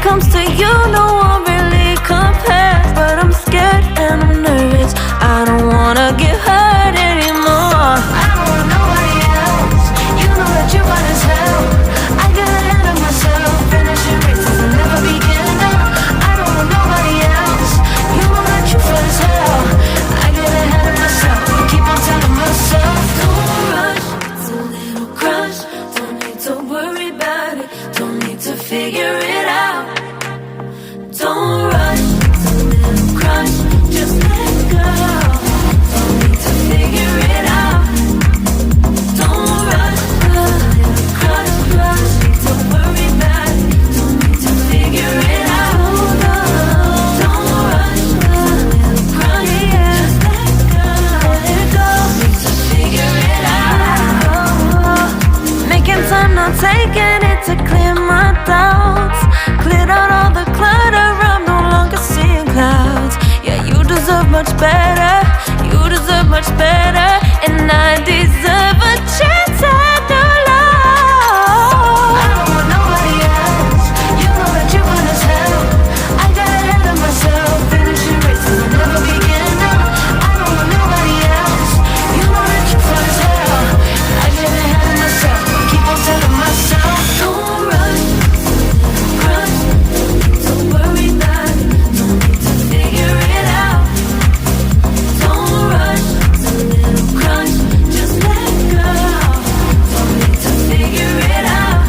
comes to you, no one really compares. But I'm scared and I'm nervous, I don't wanna get hurt anymore. I don't want nobody else, you know that you run as hell. I got ahead of myself, finishing races and never begin. I don't want nobody else, you know that you feel as hell. I get ahead of myself, keep on telling myself, don't rush, it's a little crush. Don't need to worry about it, don't need to figure it out. Don't rush, it's a little crush, just let go. Don't need to figure it out. Don't rush, a little crush, don't worry about it, don't need to figure it out. Don't rush, a little crush, just let go. Don't need to figure it out. Making time, not taking it to clear my doubts. Cleared out all the clutter, I'm no longer seeing clouds. Yeah, you deserve much better, you deserve much better. And I deserve a chance at new love. I don't want nobody else, you know that you run as hell. I got ahead of myself, finishing races and never begin. I don't want nobody else, you know that you feel as hell. I get ahead of myself, keep on telling myself, don't rush, crush, don't worry about it, don't need to figure it out. Don't rush, it's a little crush, just let go. Don't need to figure it out.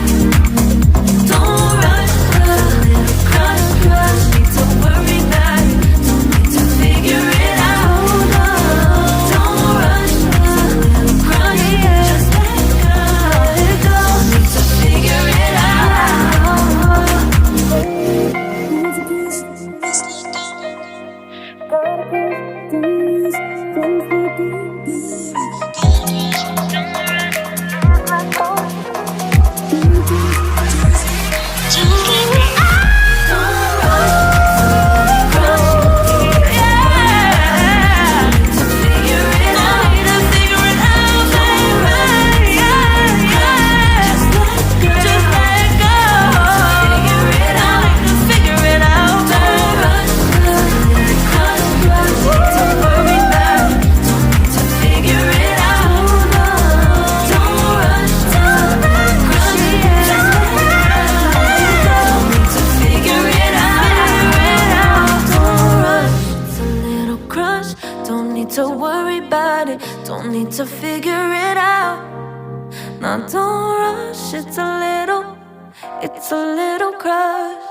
Don't rush, a little crush, need to worry about it, don't need to figure it out. Don't rush, a little crush, just let go. Don't need to figure it to worry about it, don't need to figure it out. Now don't rush, it's a little crush.